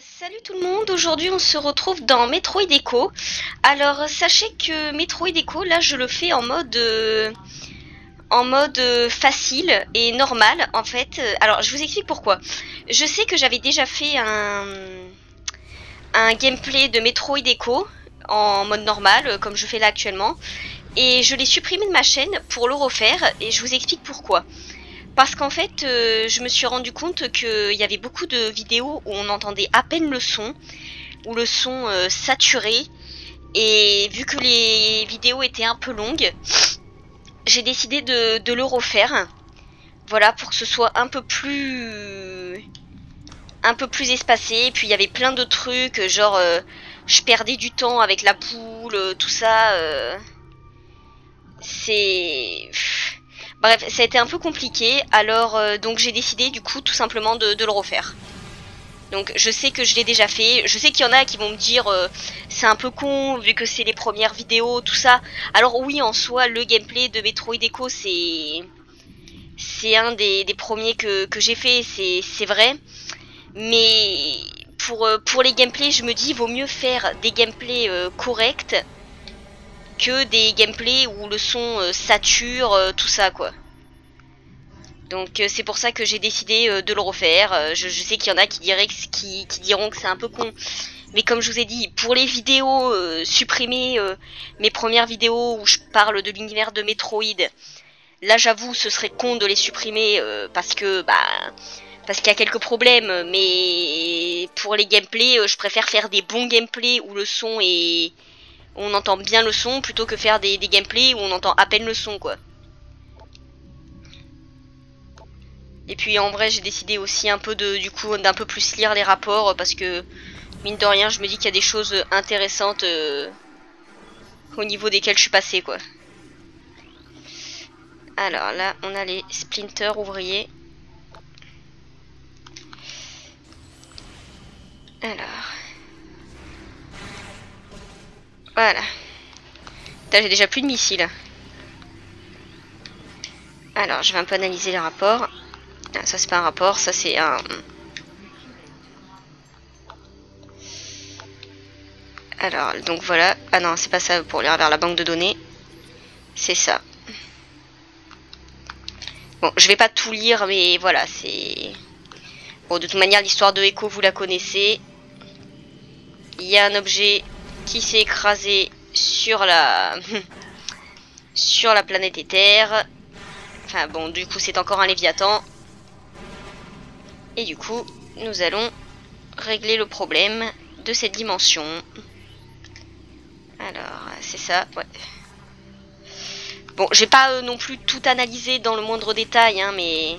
Salut tout le monde, aujourd'hui on se retrouve dans Metroid Echo. Alors sachez que Metroid Echo, là je le fais en mode facile et normal en fait. Alors je vous explique pourquoi. Je sais que j'avais déjà fait un gameplay de Metroid Echo en mode normal comme je fais là actuellement. Et je l'ai supprimé de ma chaîne pour le refaire et je vous explique pourquoi. Parce qu'en fait, je me suis rendu compte qu'il y avait beaucoup de vidéos où on entendait à peine le son, où le son saturé. Et vu que les vidéos étaient un peu longues, j'ai décidé de le refaire. Voilà, pour que ce soit un peu plus espacé. Et puis il y avait plein de trucs, genre je perdais du temps avec la poule, tout ça. C'est... Bref, ça a été un peu compliqué, alors donc j'ai décidé du coup tout simplement de le refaire. Donc je sais que je l'ai déjà fait, je sais qu'il y en a qui vont me dire c'est un peu con vu que c'est les premières vidéos, tout ça. Alors oui, en soi, le gameplay de Metroid Echo c'est un des premiers que j'ai fait, c'est vrai. Mais pour les gameplays, je me dis vaut mieux faire des gameplays corrects que des gameplays où le son sature, tout ça quoi. Donc c'est pour ça que j'ai décidé de le refaire. Je sais qu'il y en a qui diront que c'est un peu con. Mais comme je vous ai dit, pour les vidéos supprimer mes premières vidéos où je parle de l'univers de Metroid, là j'avoue ce serait con de les supprimer parce qu'il y a quelques problèmes. Mais pour les gameplays, je préfère faire des bons gameplays où le son est... on entend bien le son plutôt que faire des gameplays où on entend à peine le son quoi. Et puis en vrai j'ai décidé aussi un peu d'un peu plus lire les rapports parce que mine de rien je me dis qu'il y a des choses intéressantes au niveau desquelles je suis passée quoi. Alors là on a les splinters ouvriers. Alors. Voilà. Là j'ai déjà plus de missiles. Alors je vais un peu analyser les rapports. Ah, ça c'est pas un rapport, ça c'est un... Alors, donc voilà. Ah non, c'est pas ça pour lire vers la banque de données. C'est ça. Bon, je vais pas tout lire, mais voilà, c'est... Bon, de toute manière, l'histoire de Echo, vous la connaissez. Il y a un objet qui s'est écrasé sur la... sur la planète Éther. Enfin bon, du coup, c'est encore un Léviathan. Et du coup, nous allons régler le problème de cette dimension. Alors, c'est ça, ouais. Bon, j'ai pas non plus tout analysé dans le moindre détail, hein, mais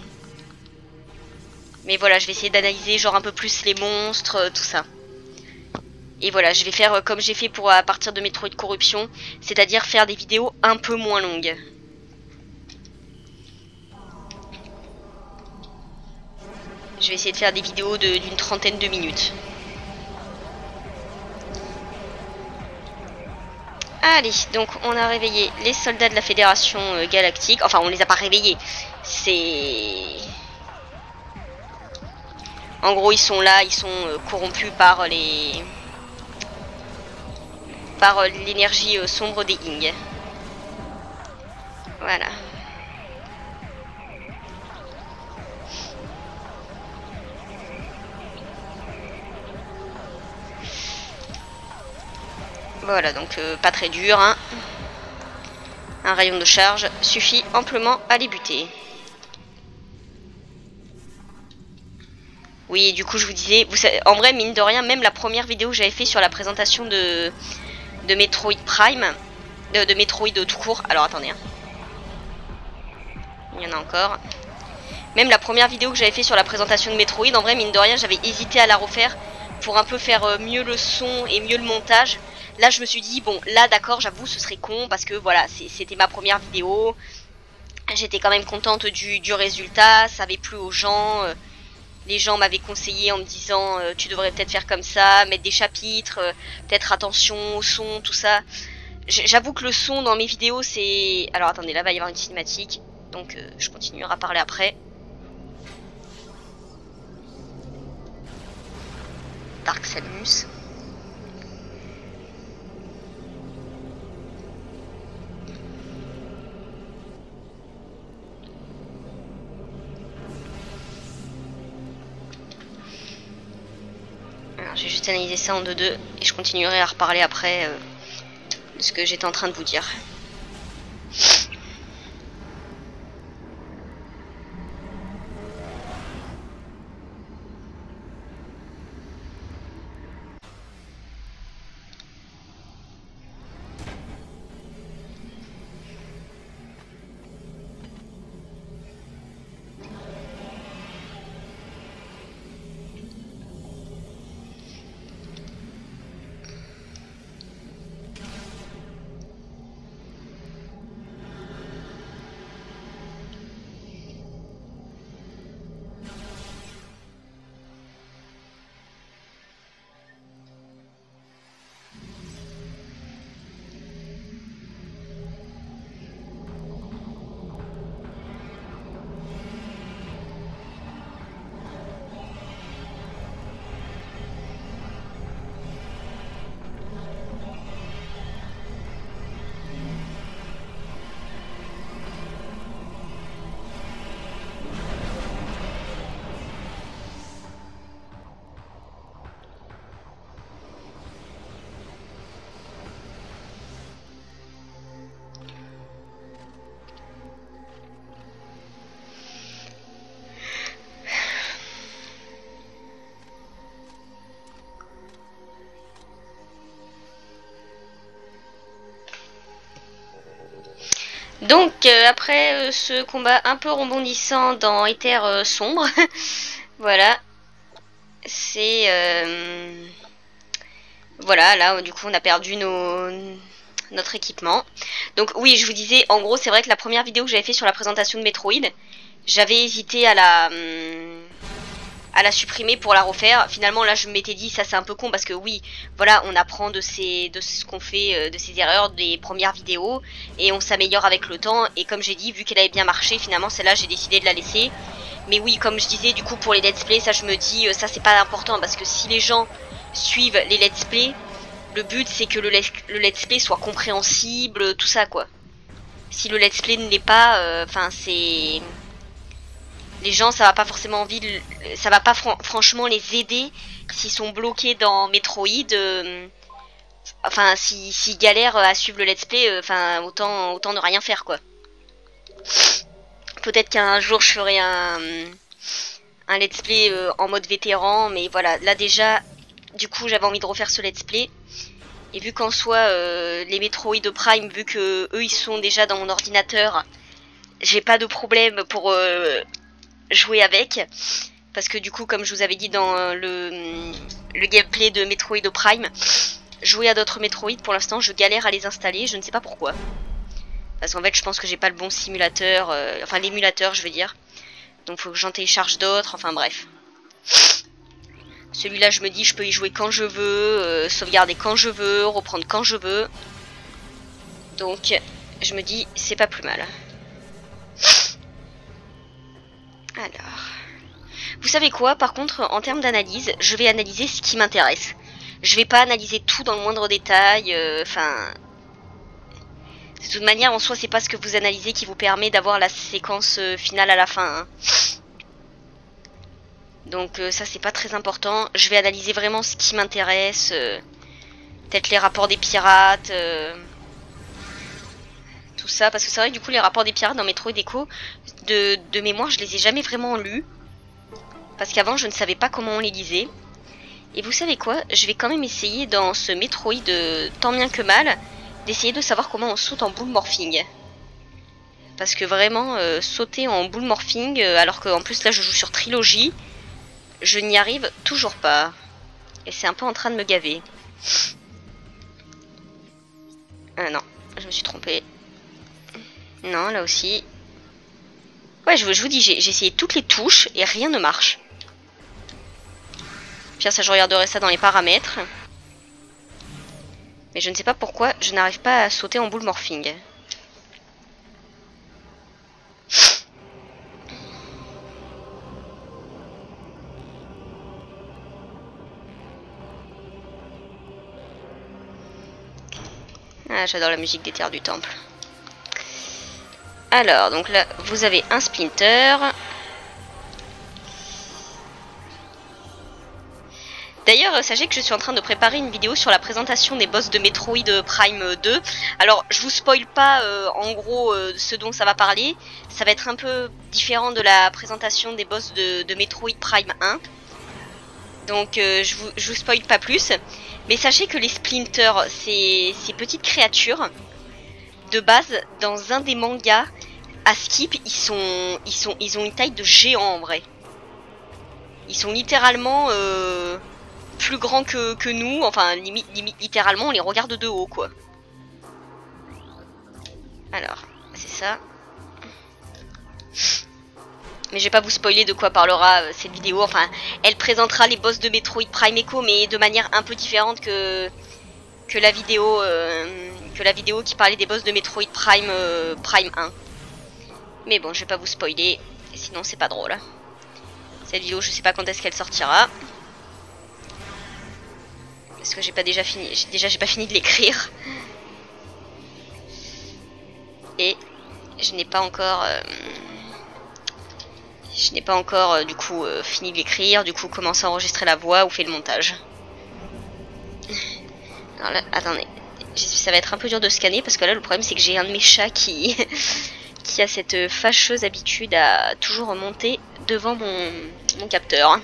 voilà, je vais essayer d'analyser genre un peu plus les monstres, tout ça. Et voilà, je vais faire comme j'ai fait pour à partir de Metroid Corruption, c'est-à-dire faire des vidéos un peu moins longues. Je vais essayer de faire des vidéos d'une trentaine de minutes. Allez, donc on a réveillé les soldats de la Fédération Galactique. Enfin, on les a pas réveillés. C'est... En gros, ils sont là, ils sont corrompus par l'énergie sombre des Ing. Voilà. Voilà, donc pas très dur, hein. Un rayon de charge suffit amplement à les buter. Oui, du coup, je vous disais, vous savez, en vrai, mine de rien, même la première vidéo que j'avais fait sur la présentation de Metroid Prime, de Metroid tout court. Alors, attendez, hein. Il y en a encore. Même la première vidéo que j'avais fait sur la présentation de Metroid, en vrai, mine de rien, j'avais hésité à la refaire pour un peu faire mieux le son et mieux le montage. Là, je me suis dit, bon, là, d'accord, j'avoue, ce serait con parce que, voilà, c'était ma première vidéo. J'étais quand même contente du résultat, ça avait plu aux gens. Les gens m'avaient conseillé en me disant, tu devrais peut-être faire comme ça, mettre des chapitres, peut-être attention au son, tout ça. J'avoue que le son dans mes vidéos, c'est... Alors, attendez, là, va y avoir une cinématique. Donc, je continuerai à parler après. Dark Samus. Alors, j'ai juste analysé ça en 2-2 et je continuerai à reparler après de ce que j'étais en train de vous dire. Donc, après ce combat un peu rebondissant dans Éther sombre, voilà, c'est... voilà, là, du coup, on a perdu notre équipement. Donc, oui, je vous disais, en gros, c'est vrai que la première vidéo que j'avais fait sur la présentation de Metroid, j'avais hésité à la supprimer pour la refaire. Finalement, là, je m'étais dit, ça c'est un peu con parce que oui, voilà, on apprend de ce qu'on fait, de ses erreurs des premières vidéos et on s'améliore avec le temps. Et comme j'ai dit, vu qu'elle avait bien marché, finalement, celle-là, j'ai décidé de la laisser. Mais oui, comme je disais, du coup, pour les let's play, ça, je me dis, ça c'est pas important parce que si les gens suivent les let's play, le but c'est que le let's play soit compréhensible, tout ça quoi. Si le let's play ne l'est pas, enfin c'est... Les gens, ça va pas forcément ça va pas franchement les aider s'ils sont bloqués dans Metroid. Enfin, s'ils galèrent à suivre le let's play, enfin autant ne rien faire quoi. Peut-être qu'un jour je ferai un let's play en mode vétéran, mais voilà, là déjà, du coup j'avais envie de refaire ce let's play. Et vu qu'en soi, les Metroid Prime, vu que eux ils sont déjà dans mon ordinateur, j'ai pas de problème pour jouer avec. Parce que du coup, comme je vous avais dit dans le gameplay de Metroid Prime, jouer à d'autres Metroid, pour l'instant je galère à les installer, je ne sais pas pourquoi. Parce qu'en fait je pense que j'ai pas le bon simulateur, enfin l'émulateur je veux dire. Donc faut que j'en télécharge d'autres, enfin bref. Celui-là, je me dis, je peux y jouer quand je veux, sauvegarder quand je veux, reprendre quand je veux. Donc, je me dis, c'est pas plus mal. Alors... Vous savez quoi, par contre, en termes d'analyse, je vais analyser ce qui m'intéresse. Je vais pas analyser tout dans le moindre détail, enfin... de toute manière, en soi, c'est pas ce que vous analysez qui vous permet d'avoir la séquence finale à la fin. Hein. Donc ça, c'est pas très important. Je vais analyser vraiment ce qui m'intéresse. Peut-être les rapports des pirates. Tout ça, parce que c'est vrai que du coup, les rapports des pirates dans Metroid Echo, de mémoire, je les ai jamais vraiment lus. Parce qu'avant, je ne savais pas comment on les lisait. Et vous savez quoi? Je vais quand même essayer dans ce Metroid, tant bien que mal, d'essayer de savoir comment on saute en bull morphing. Parce que vraiment, sauter en bull morphing, alors qu'en plus là je joue sur trilogie, je n'y arrive toujours pas. Et c'est un peu en train de me gaver. Ah non, je me suis trompée. Non, là aussi. Ouais, je vous dis, j'ai essayé toutes les touches et rien ne marche. Puis ça, je regarderai ça dans les paramètres. Mais je ne sais pas pourquoi je n'arrive pas à sauter en bull morphing. Ah, j'adore la musique des terres du temple. Alors, donc là, vous avez un Splinter. D'ailleurs, sachez que je suis en train de préparer une vidéo sur la présentation des boss de Metroid Prime 2. Alors, je vous spoil pas en gros ce dont ça va parler. Ça va être un peu différent de la présentation des boss de Metroid Prime 1. Donc, je vous spoil pas plus. Mais sachez que les Splinters, ces petites créatures, de base, dans un des mangas, à Skip, ils ont une taille de géant en vrai. Ils sont littéralement... plus grand que nous, enfin limite littéralement on les regarde de haut quoi. Alors, c'est ça. Mais je vais pas vous spoiler de quoi parlera cette vidéo, enfin elle présentera les boss de Metroid Prime Echo mais de manière un peu différente que la vidéo qui parlait des boss de Metroid Prime Prime 1. Mais bon, je vais pas vous spoiler, sinon c'est pas drôle. Cette vidéo, je sais pas quand est-ce qu'elle sortira. Parce que j'ai pas déjà fini. J'ai pas fini de l'écrire. Et je n'ai pas encore. Du coup fini de l'écrire. Du coup commencé à enregistrer la voix ou fait le montage. Alors là, attendez. Ça va être un peu dur de scanner parce que là le problème c'est que j'ai un de mes chats qui a cette fâcheuse habitude à toujours remonter devant mon capteur.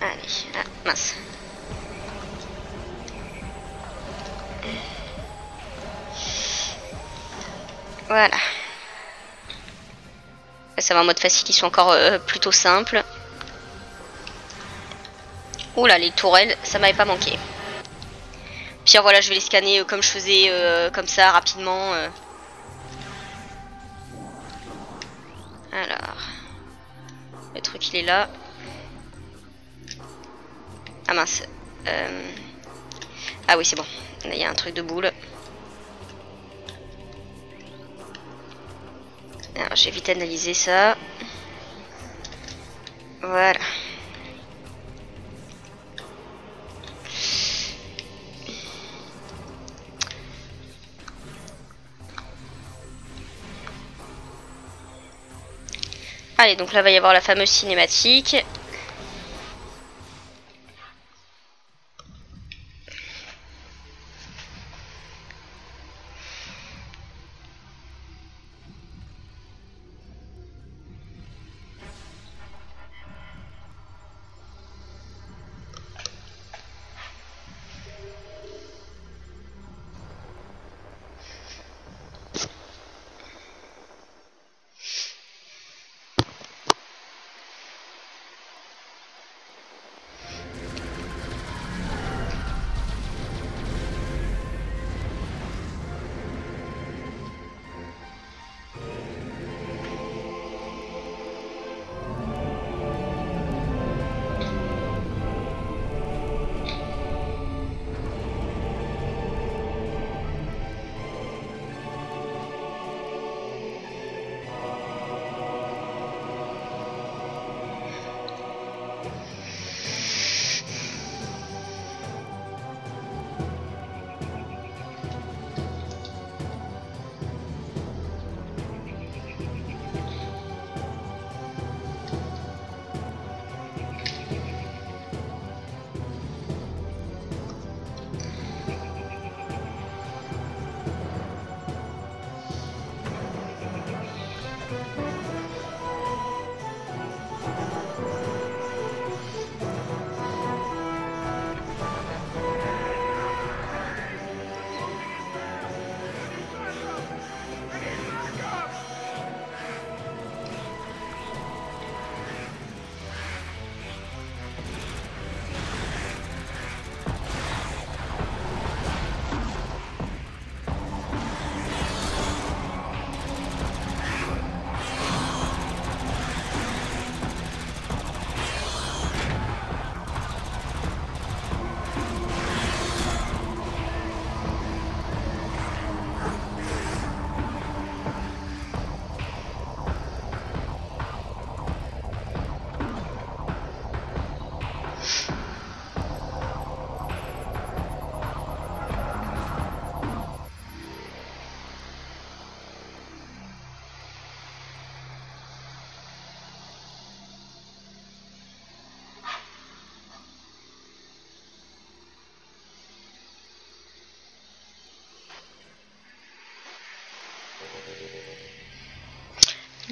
Allez, ah, mince. Voilà. Ça va en mode facile, ils sont encore plutôt simples. Oula, les tourelles, ça m'avait pas manqué. Puis voilà, je vais les scanner comme je faisais, comme ça, rapidement. Alors, le truc il est là. Ah mince. Ah oui, c'est bon. Là, il y a un truc de boule. Alors, j'ai vite analysé ça. Voilà. Allez, donc là, va y avoir la fameuse cinématique.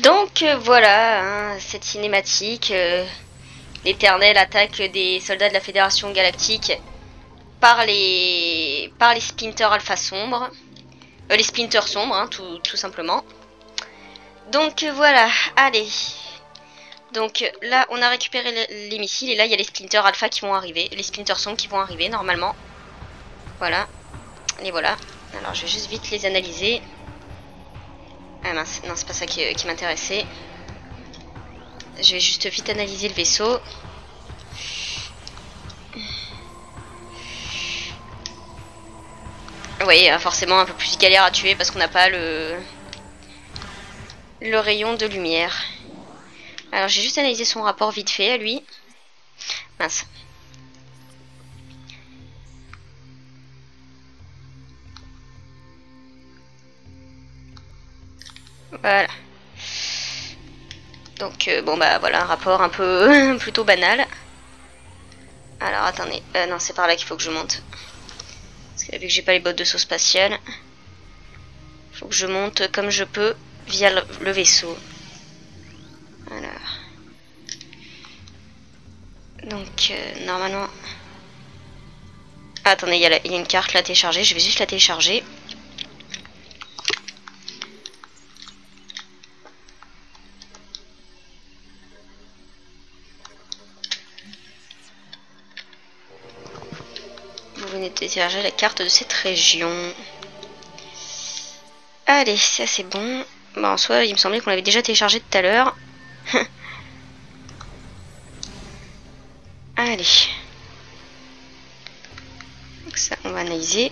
Donc voilà, hein, cette cinématique, l'éternelle attaque des soldats de la Fédération Galactique par les Splinters Alpha sombres, les Splinters sombres, hein, tout simplement. Donc voilà, allez. Donc là, on a récupéré les missiles et là, il y a les Splinters Alpha qui vont arriver, les Splinters sombres qui vont arriver normalement. Voilà, les voilà. Alors je vais juste vite les analyser. Ah mince, non c'est pas ça qui m'intéressait. Je vais juste vite analyser le vaisseau. Oui, forcément un peu plus galère à tuer parce qu'on n'a pas le rayon de lumière. Alors j'ai juste analysé son rapport vite fait à lui. Mince. Voilà. Donc bon bah voilà, un rapport un peu plutôt banal. Alors attendez, non c'est par là qu'il faut que je monte. Parce que vu que j'ai pas les bottes de saut spatial, faut que je monte comme je peux via le vaisseau. Alors. Donc normalement... Ah, attendez, il y a une carte là téléchargée, je vais juste la télécharger. Vous venez de télécharger la carte de cette région. Allez, ça c'est bon. Bon, en soi, il me semblait qu'on l'avait déjà téléchargé tout à l'heure. Allez. Donc ça, on va analyser.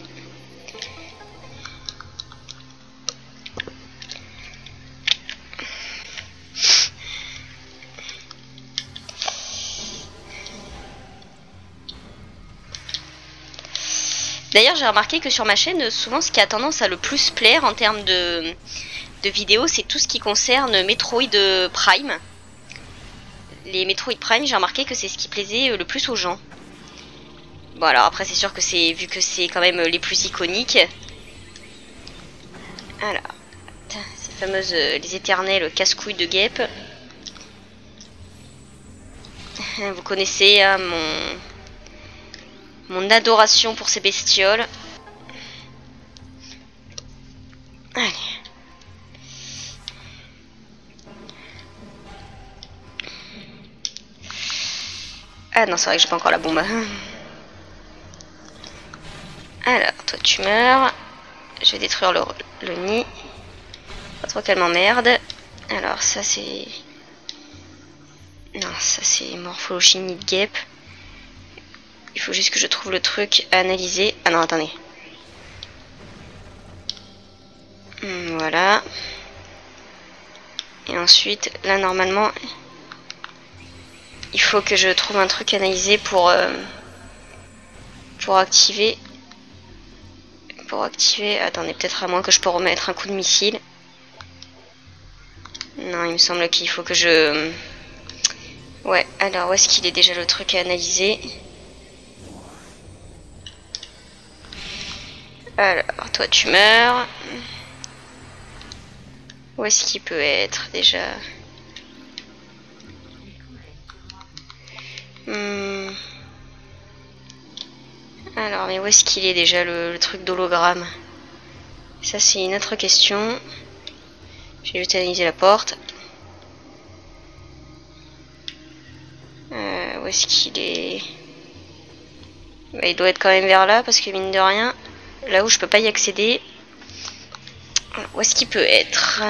D'ailleurs, j'ai remarqué que sur ma chaîne, souvent ce qui a tendance à le plus plaire en termes de vidéos, c'est tout ce qui concerne Metroid Prime. Les Metroid Prime, j'ai remarqué que c'est ce qui plaisait le plus aux gens. Bon, alors après, c'est sûr que c'est vu que c'est quand même les plus iconiques. Alors, ces fameuses, les éternels casse-couilles de guêpe. Vous connaissez hein, mon adoration pour ces bestioles. Allez. Ah non, c'est vrai que j'ai pas encore la bombe. Alors, toi tu meurs. Je vais détruire le nid. Pas trop qu'elle m'emmerde. Alors, ça c'est... Non, ça c'est morphologie nid de guêpe. Il faut juste que je trouve le truc à analyser. Ah non, attendez. Voilà. Et ensuite, là normalement, il faut que je trouve un truc à analyser pour activer. Attendez, peut-être à moins que je peux remettre un coup de missile. Non, il me semble qu'il faut que je... Ouais, alors où est-ce qu'il est déjà le truc à analyser? Alors, toi tu meurs. Où est-ce qu'il peut être déjà? Alors, mais où est-ce qu'il est déjà le truc d'hologramme? Ça c'est une autre question. J'ai juste analysé la porte. Où est-ce qu'il est? Bah, il doit être quand même vers là parce que mine de rien, là où je peux pas y accéder. Où est-ce qu'il peut être?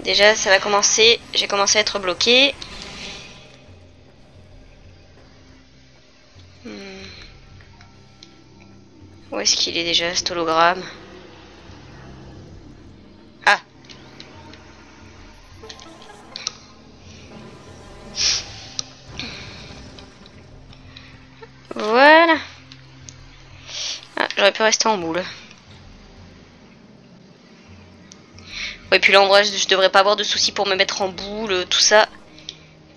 Déjà ça va commencer. J'ai commencé à être bloqué. Où est-ce qu'il est déjà cet hologramme? Ah! Voilà! Ah, j'aurais pu rester en boule. Et puis là en vrai je devrais pas avoir de soucis pour me mettre en boule, tout ça.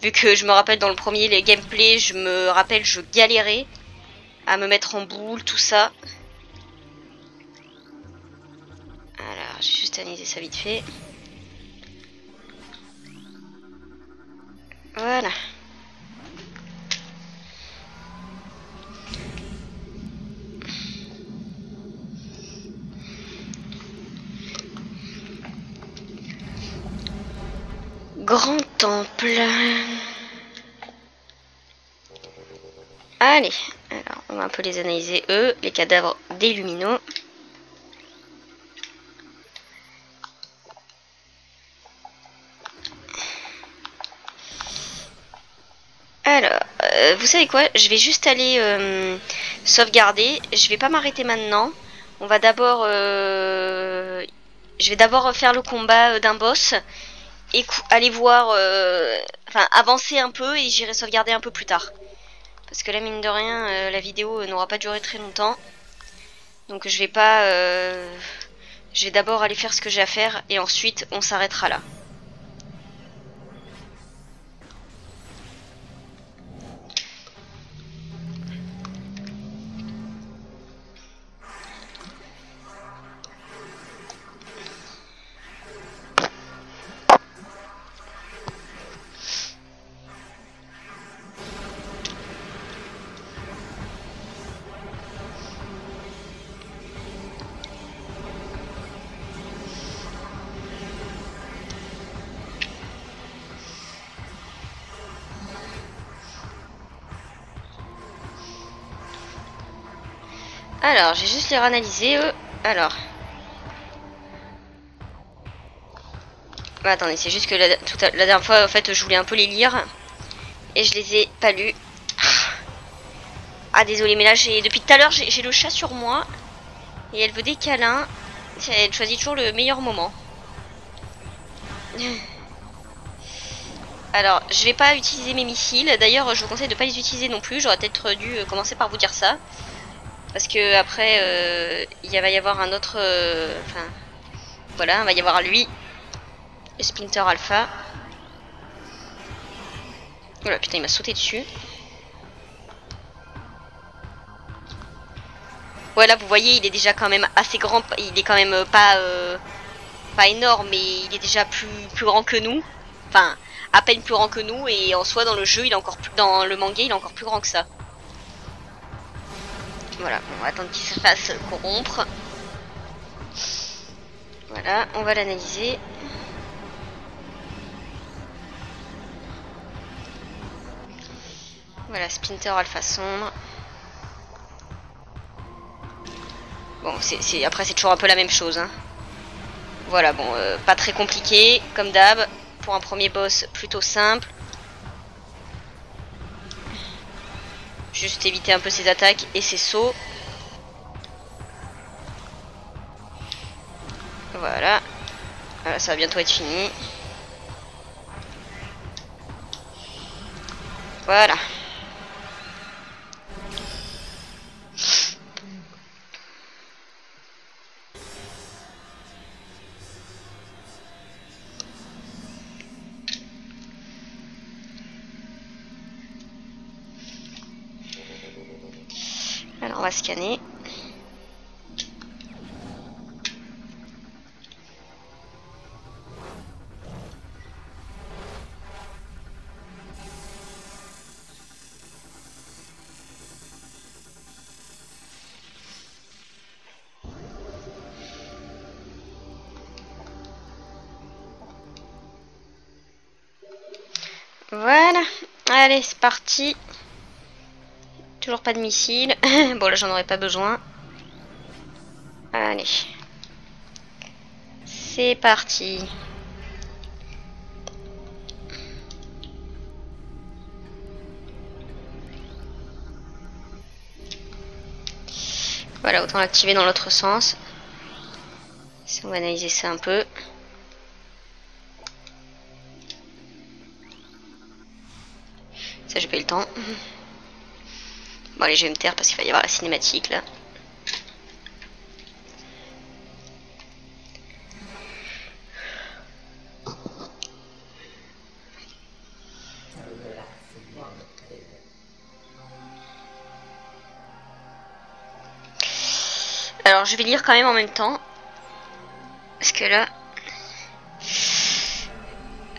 Vu que je me rappelle dans le premier les gameplays, je galérais à me mettre en boule, tout ça. Alors j'ai juste analysé ça vite fait. Voilà. Grand temple. Allez, alors on va un peu les analyser eux, les cadavres des luminos. Alors, vous savez quoi? Je vais juste aller sauvegarder. Je vais pas m'arrêter maintenant. On va d'abord, je vais d'abord faire le combat d'un boss et aller voir, enfin avancer un peu et j'irai sauvegarder un peu plus tard. Parce que là mine de rien, la vidéo n'aura pas duré très longtemps. Donc je vais pas, je vais d'abord aller faire ce que j'ai à faire et ensuite on s'arrêtera là. Alors, je vais juste les réanalyser eux. Alors. Bah, attendez, c'est juste que la dernière fois, en fait, je voulais un peu les lire. Et je les ai pas lus. Ah, désolé, mais là, depuis tout à l'heure, j'ai le chat sur moi. Et elle veut des câlins. Elle choisit toujours le meilleur moment. Alors, je vais pas utiliser mes missiles. D'ailleurs, je vous conseille de pas les utiliser non plus. J'aurais peut-être dû commencer par vous dire ça. Parce que après, il va y avoir un autre... Enfin, voilà, il va y avoir lui. Le Splinter Alpha. Oula, putain, il m'a sauté dessus. Ouais, là, vous voyez, il est déjà quand même assez grand. Il est quand même pas énorme, mais il est déjà plus grand que nous. Enfin, à peine plus grand que nous. Et en soi, dans le jeu, il est encore plus, dans le manga, il est encore plus grand que ça. Voilà, on va attendre qu'il se fasse corrompre. Voilà, on va l'analyser. Voilà, Splinter Alpha sombre. Bon, après c'est toujours un peu la même chose. Hein. Voilà, bon, pas très compliqué, comme d'hab. Pour un premier boss, plutôt simple. Juste éviter un peu ses attaques et ses sauts. Voilà. Voilà, ça va bientôt être fini. Voilà. Alors on va scanner. Voilà. Allez, c'est parti. Toujours pas de missile. Bon, là, j'en aurais pas besoin. Allez. C'est parti. Voilà, autant l'activer dans l'autre sens. On va analyser ça un peu. Ça, j'ai pas eu le temps. Bon, allez, je vais me taire parce qu'il va y avoir la cinématique là. Alors, je vais lire quand même en même temps. Parce que là...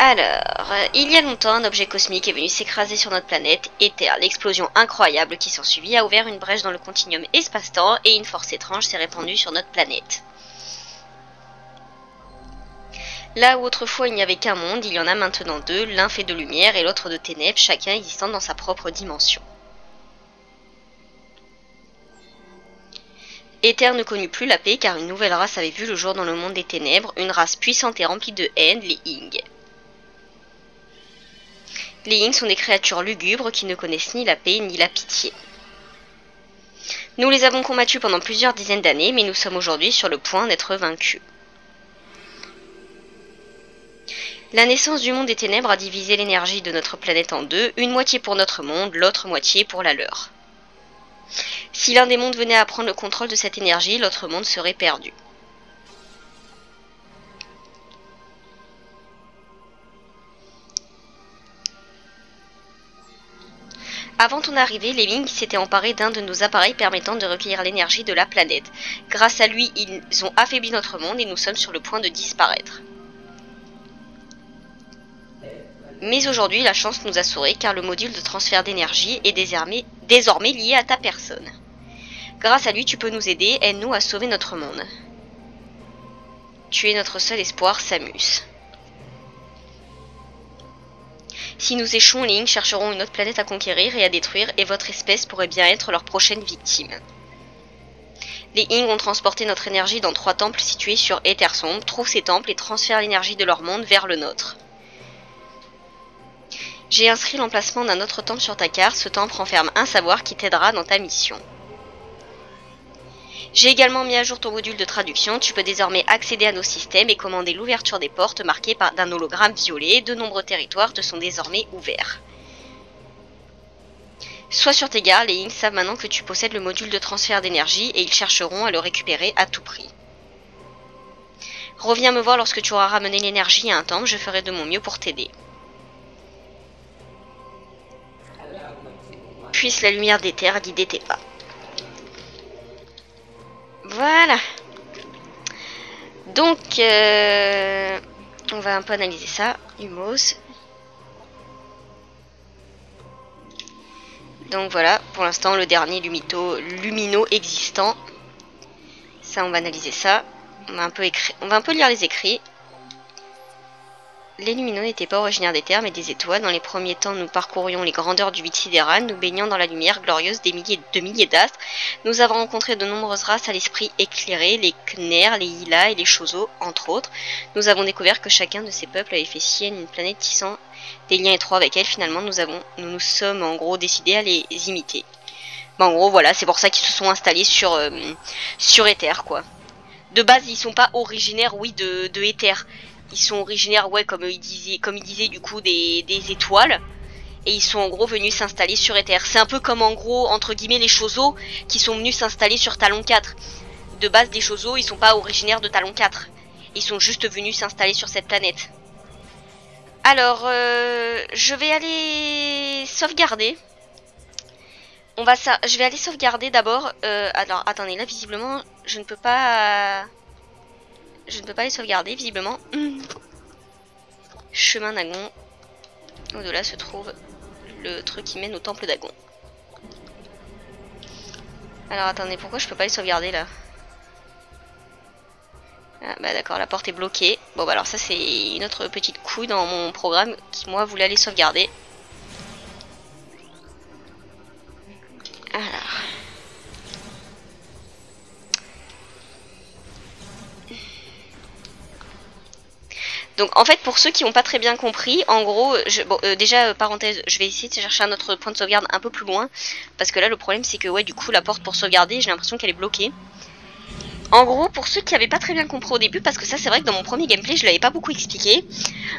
Alors, il y a longtemps, un objet cosmique est venu s'écraser sur notre planète, Ether. L'explosion incroyable qui s'ensuivit a ouvert une brèche dans le continuum espace-temps et une force étrange s'est répandue sur notre planète. Là où autrefois il n'y avait qu'un monde, il y en a maintenant deux, l'un fait de lumière et l'autre de ténèbres, chacun existant dans sa propre dimension. Ether ne connut plus la paix car une nouvelle race avait vu le jour dans le monde des ténèbres, une race puissante et remplie de haine, les Ing. Les Ing sont des créatures lugubres qui ne connaissent ni la paix ni la pitié. Nous les avons combattus pendant plusieurs dizaines d'années, mais nous sommes aujourd'hui sur le point d'être vaincus. La naissance du monde des ténèbres a divisé l'énergie de notre planète en deux, une moitié pour notre monde, l'autre moitié pour la leur. Si l'un des mondes venait à prendre le contrôle de cette énergie, l'autre monde serait perdu. Avant ton arrivée, les Ming s'étaient emparés d'un de nos appareils permettant de recueillir l'énergie de la planète. Grâce à lui, ils ont affaibli notre monde et nous sommes sur le point de disparaître. Mais aujourd'hui, la chance nous a saurés car le module de transfert d'énergie est désormais lié à ta personne. Grâce à lui, tu peux nous aider, aide-nous à sauver notre monde. Tu es notre seul espoir, Samus. Si nous échouons, les Ing chercheront une autre planète à conquérir et à détruire, et votre espèce pourrait bien être leur prochaine victime. Les Ing ont transporté notre énergie dans 3 temples situés sur Ether Sombre, trouve ces temples et transfère l'énergie de leur monde vers le nôtre. J'ai inscrit l'emplacement d'un autre temple sur ta carte, ce temple renferme un savoir qui t'aidera dans ta mission. J'ai également mis à jour ton module de traduction, tu peux désormais accéder à nos systèmes et commander l'ouverture des portes marquées d'un hologramme violet, de nombreux territoires te sont désormais ouverts. Sois sur tes gardes, les Ing savent maintenant que tu possèdes le module de transfert d'énergie et ils chercheront à le récupérer à tout prix. Reviens me voir lorsque tu auras ramené l'énergie à un temple, je ferai de mon mieux pour t'aider. Puisse la lumière d'Ether guider tes pas. Voilà. Donc, on va un peu analyser ça. Humos. Donc voilà, pour l'instant, le dernier lumino existant. Ça, on va analyser ça. On va un peu lire les écrits. Les luminaux n'étaient pas originaires des terres mais des étoiles. Dans les premiers temps, nous parcourions les grandeurs du vide sidéral, nous baignant dans la lumière glorieuse des milliers d'astres. Nous avons rencontré de nombreuses races à l'esprit éclairé, les Khmer, les Hyla et les Chozo, entre autres. Nous avons découvert que chacun de ces peuples avait fait sienne une planète tissant des liens étroits avec elle. Finalement, nous sommes en gros décidés à les imiter. Ben, en gros, voilà, c'est pour ça qu'ils se sont installés sur Ether, quoi. De base, ils sont pas originaires, oui, de Ether. Ils sont originaires, ouais, comme il disait du coup, des étoiles. Et ils sont en gros venus s'installer sur Ether. C'est un peu comme en gros, entre guillemets, les Chozo qui sont venus s'installer sur Talon 4. De base, des Chozo, ils sont pas originaires de Talon 4. Ils sont juste venus s'installer sur cette planète. Alors, je vais aller sauvegarder. Je vais aller sauvegarder d'abord. Alors, attendez, là, visiblement, je ne peux pas les sauvegarder, visiblement. Chemin d'Agon. Au-delà se trouve le truc qui mène au temple d'Agon. Alors, attendez, pourquoi je peux pas les sauvegarder, là? Ah, bah d'accord, la porte est bloquée. Bon, bah alors ça, c'est une autre petite couille dans mon programme qui, moi, voulait aller sauvegarder. Alors... Donc en fait, pour ceux qui n'ont pas très bien compris, en gros, déjà parenthèse, je vais essayer de chercher un autre point de sauvegarde un peu plus loin, parce que là le problème c'est que ouais, du coup la porte pour sauvegarder, j'ai l'impression qu'elle est bloquée. En gros, pour ceux qui n'avaient pas très bien compris au début, parce que ça c'est vrai que dans mon premier gameplay je l'avais pas beaucoup expliqué,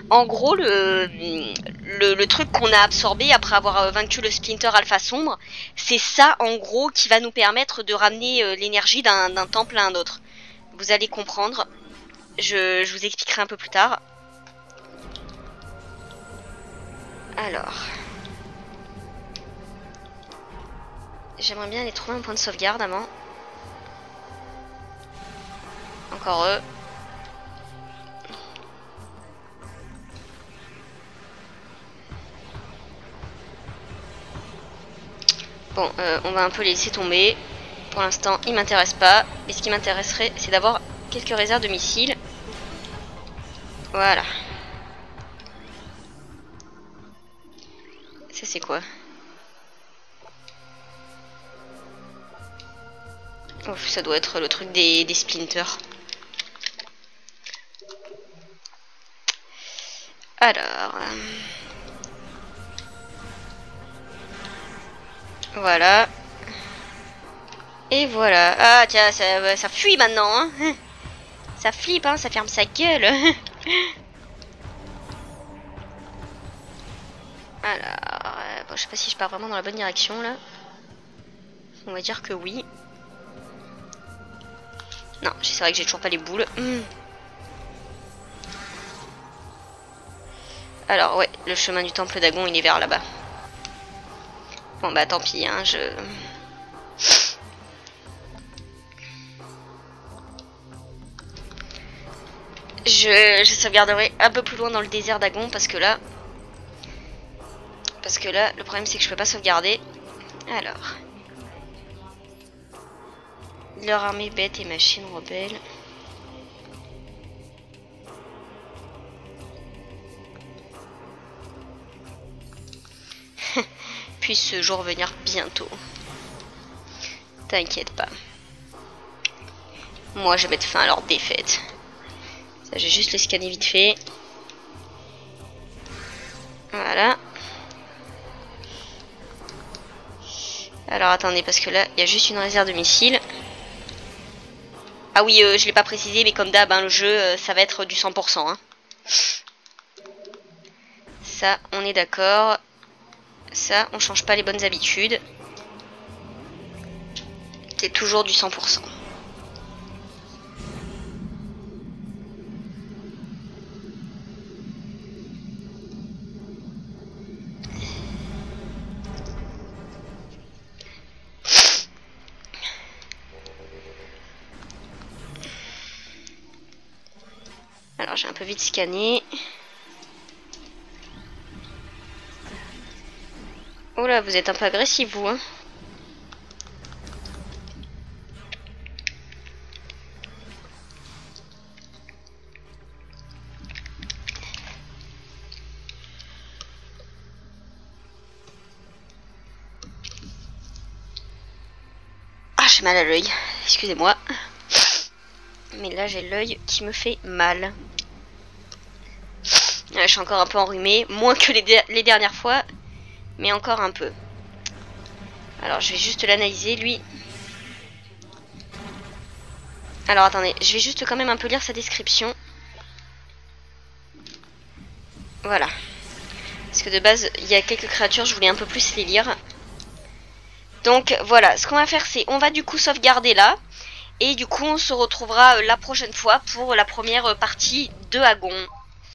en gros le truc qu'on a absorbé après avoir vaincu le Splinter Alpha Sombre, c'est ça en gros qui va nous permettre de ramener l'énergie d'un temple à un autre. Vous allez comprendre, je vous expliquerai un peu plus tard. Alors, j'aimerais bien aller trouver un point de sauvegarde avant. Encore eux. Bon, on va un peu les laisser tomber. Pour l'instant, ils m'intéressent pas. Et ce qui m'intéresserait, c'est d'avoir quelques réserves de missiles. Voilà. Ça, c'est quoi? Ouf, ça doit être le truc des splinters. Alors... voilà. Et voilà. Ah tiens, ça fuit maintenant. Hein. Ça flippe, hein, ça ferme sa gueule. Alors, bon, je sais pas si je pars vraiment dans la bonne direction là. On va dire que oui. Non, c'est vrai que j'ai toujours pas les boules. Alors ouais, le chemin du temple d'Agon il est vers là-bas. Bon bah tant pis, hein, je sauvegarderai un peu plus loin dans le désert d'Agon parce que là, le problème c'est que je peux pas sauvegarder. Alors, leur armée bête et machine rebelle. Puisse ce jour venir bientôt. T'inquiète pas. Moi je vais mettre fin à leur défaite. Ça, j'ai juste les scanner vite fait. Voilà. Alors attendez, parce que là, il y a juste une réserve de missiles. Ah oui, je l'ai pas précisé, mais comme d'hab, hein, le jeu, ça va être du 100%. Hein. Ça, on est d'accord. Ça, on change pas les bonnes habitudes. C'est toujours du 100%. Alors j'ai un peu vite scanné. Oh là, vous êtes un peu agressif vous, hein. Ah, j'ai mal à l'œil, excusez-moi. Mais là j'ai l'œil qui me fait mal. Je suis encore un peu enrhumée, moins que les dernières fois, mais encore un peu. Alors je vais juste l'analyser lui. Alors attendez, je vais juste quand même un peu lire sa description. Voilà. Parce que de base, il y a quelques créatures, je voulais un peu plus les lire. Donc voilà, ce qu'on va faire c'est, on va du coup sauvegarder là. Et du coup on se retrouvera la prochaine fois pour la première partie de Agon.